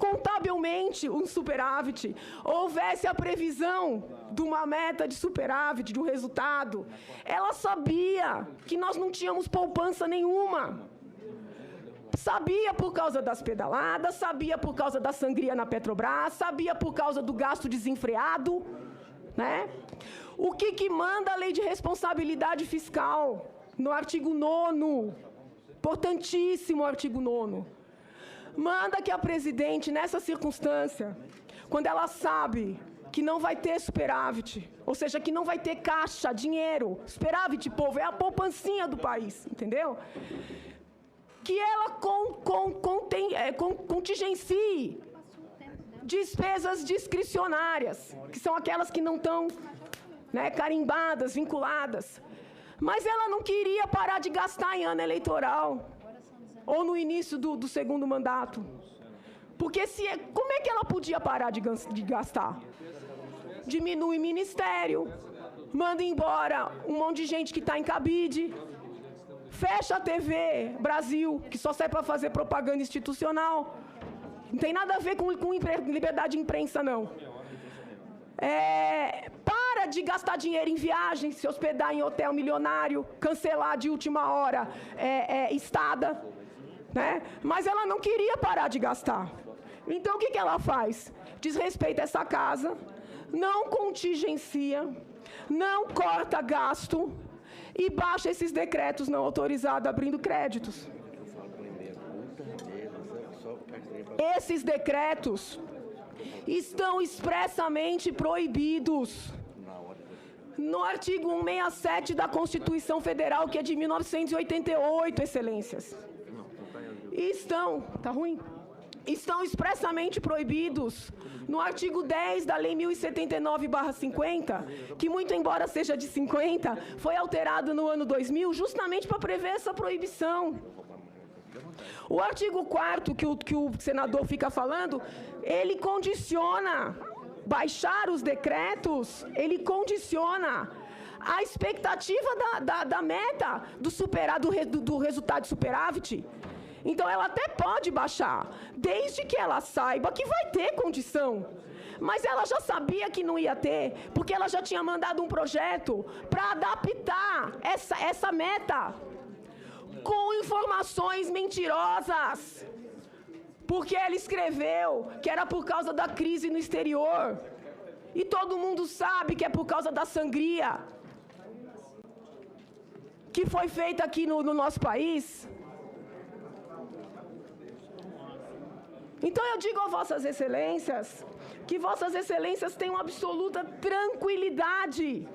contabilmente um superávit, houvesse a previsão de uma meta de superávit, de um resultado, ela sabia que nós não tínhamos poupança nenhuma. Sabia por causa das pedaladas, sabia por causa da sangria na Petrobras, sabia por causa do gasto desenfreado, né? O que manda a lei de responsabilidade fiscal? No artigo 9º, importantíssimo artigo 9º. Manda que a presidente, nessa circunstância, quando ela sabe que não vai ter superávit, ou seja, que não vai ter caixa, dinheiro, superávit, povo, é a poupancinha do país, entendeu? Que ela contingencie despesas discricionárias, que são aquelas que não estão, né, carimbadas, vinculadas. Mas ela não queria parar de gastar em ano eleitoral, ou no início do segundo mandato. Porque como é que ela podia parar de gastar? Diminui ministério, manda embora um monte de gente que está em cabide, fecha a TV Brasil, que só serve para fazer propaganda institucional. Não tem nada a ver com liberdade de imprensa, não. Para de gastar dinheiro em viagem, se hospedar em hotel milionário, cancelar de última hora estada, né? Mas ela não queria parar de gastar. Então, o que ela faz? Desrespeita essa casa, não contingencia, não corta gasto e baixa esses decretos não autorizados, abrindo créditos. Esses decretos estão expressamente proibidos no artigo 167 da Constituição Federal, que é de 1988, excelências. Estão expressamente proibidos no artigo 10 da Lei 1079/50, que, muito embora seja de 50, foi alterado no ano 2000 justamente para prever essa proibição. O artigo 4º que o senador fica falando, ele condiciona, baixar os decretos, ele condiciona a expectativa da meta do resultado de superávit. Então, ela até pode baixar, desde que ela saiba que vai ter condição. Mas ela já sabia que não ia ter, porque ela já tinha mandado um projeto para adaptar essa meta com informações mentirosas. Porque ela escreveu que era por causa da crise no exterior. E todo mundo sabe que é por causa da sangria que foi feita aqui no nosso país. Então eu digo a Vossas Excelências que Vossas Excelências tenham absoluta tranquilidade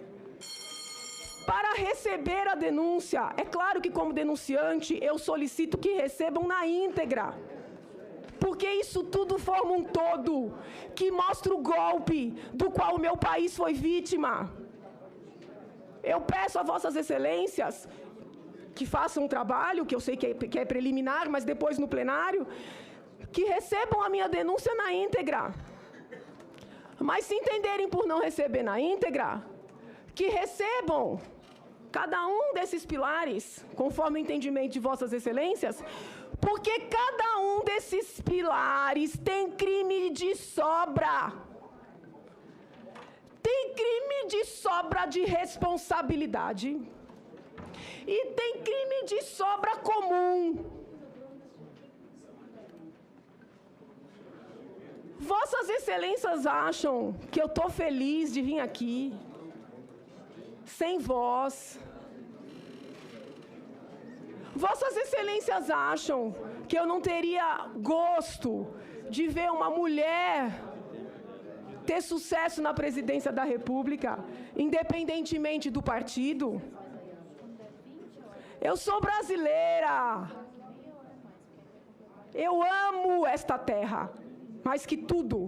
para receber a denúncia. É claro que, como denunciante, eu solicito que recebam na íntegra, porque isso tudo forma um todo que mostra o golpe do qual o meu país foi vítima. Eu peço a Vossas Excelências que façam um trabalho, que eu sei que é preliminar, mas depois no plenário, que recebam a minha denúncia na íntegra. Mas se entenderem por não receber na íntegra, que recebam cada um desses pilares, conforme o entendimento de Vossas Excelências, porque cada um desses pilares tem crime de sobra. Tem crime de sobra de responsabilidade. E tem crime de sobra comum. Vossas Excelências acham que eu estou feliz de vir aqui, sem voz? Vossas Excelências acham que eu não teria gosto de ver uma mulher ter sucesso na presidência da República, independentemente do partido? Eu sou brasileira. Eu amo esta terra, mais que tudo.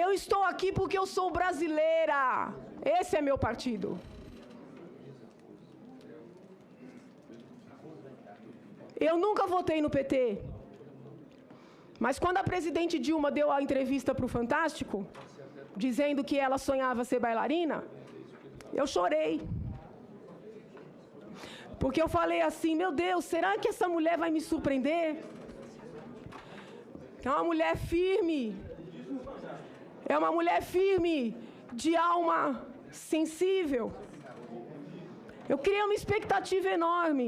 Eu estou aqui porque eu sou brasileira. Esse é meu partido. Eu nunca votei no PT. Mas quando a presidente Dilma deu a entrevista para o Fantástico, dizendo que ela sonhava ser bailarina, eu chorei. Porque eu falei assim, meu Deus, será que essa mulher vai me surpreender? É uma mulher firme. É uma mulher firme, de alma sensível. Eu criei uma expectativa enorme.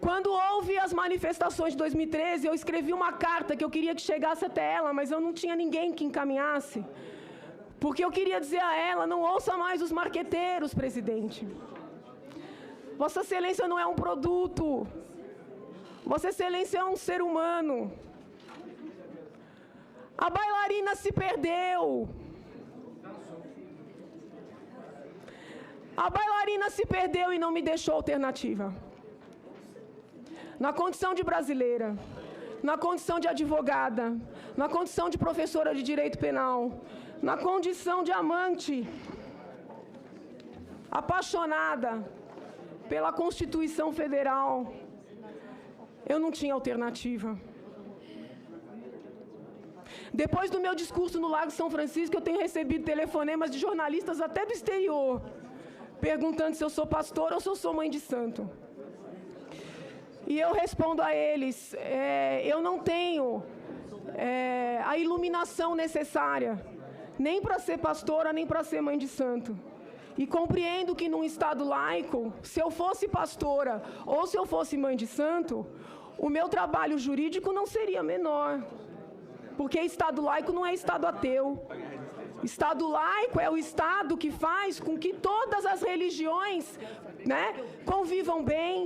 Quando houve as manifestações de 2013, eu escrevi uma carta que eu queria que chegasse até ela, mas eu não tinha ninguém que encaminhasse. Porque eu queria dizer a ela, não ouça mais os marqueteiros, presidente. Vossa Excelência não é um produto. Vossa Excelência é um ser humano. A bailarina se perdeu. A bailarina se perdeu e não me deixou alternativa. Na condição de brasileira, na condição de advogada, na condição de professora de direito penal, na condição de amante, apaixonada pela Constituição Federal, eu não tinha alternativa. Depois do meu discurso no Lago São Francisco, eu tenho recebido telefonemas de jornalistas até do exterior, perguntando se eu sou pastora ou se eu sou mãe de santo. E eu respondo a eles, eu não tenho a iluminação necessária, nem para ser pastora, nem para ser mãe de santo. E compreendo que num Estado laico, se eu fosse pastora ou se eu fosse mãe de santo, o meu trabalho jurídico não seria menor. Porque Estado laico não é Estado ateu. Estado laico é o Estado que faz com que todas as religiões, né, convivam bem.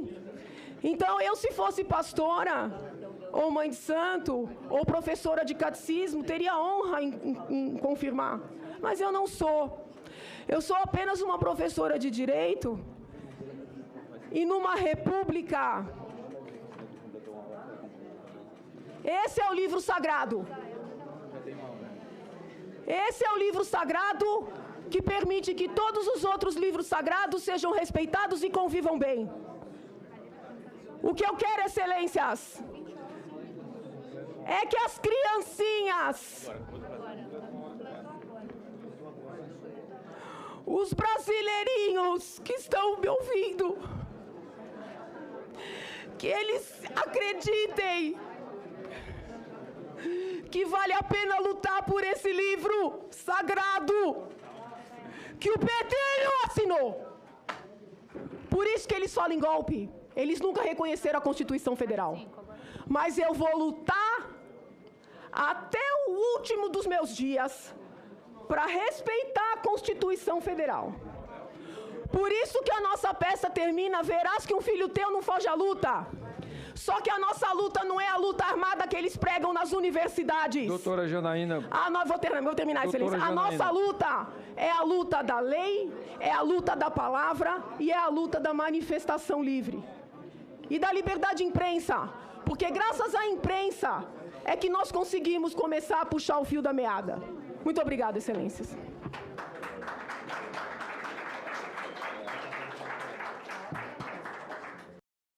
Então, eu se fosse pastora, ou mãe de santo, ou professora de catecismo, teria honra em confirmar. Mas eu não sou. Eu sou apenas uma professora de direito, e numa república. Esse é o livro sagrado. Esse é o livro sagrado que permite que todos os outros livros sagrados sejam respeitados e convivam bem. O que eu quero, excelências, é que as criancinhas, os brasileirinhos que estão me ouvindo, que eles acreditem que vale a pena lutar por esse livro sagrado que o Pedrinho assinou. Por isso que eles falam em golpe. Eles nunca reconheceram a Constituição Federal. Mas eu vou lutar até o último dos meus dias para respeitar a Constituição Federal. Por isso que a nossa peça termina: verás que um filho teu não foge à luta. Só que a nossa luta não é a luta armada que eles pregam nas universidades. Doutora Janaína. Vou terminar, excelência. A nossa luta é a luta da lei, é a luta da palavra e é a luta da manifestação livre. E da liberdade de imprensa. Porque graças à imprensa é que nós conseguimos começar a puxar o fio da meada. Muito obrigada, excelências.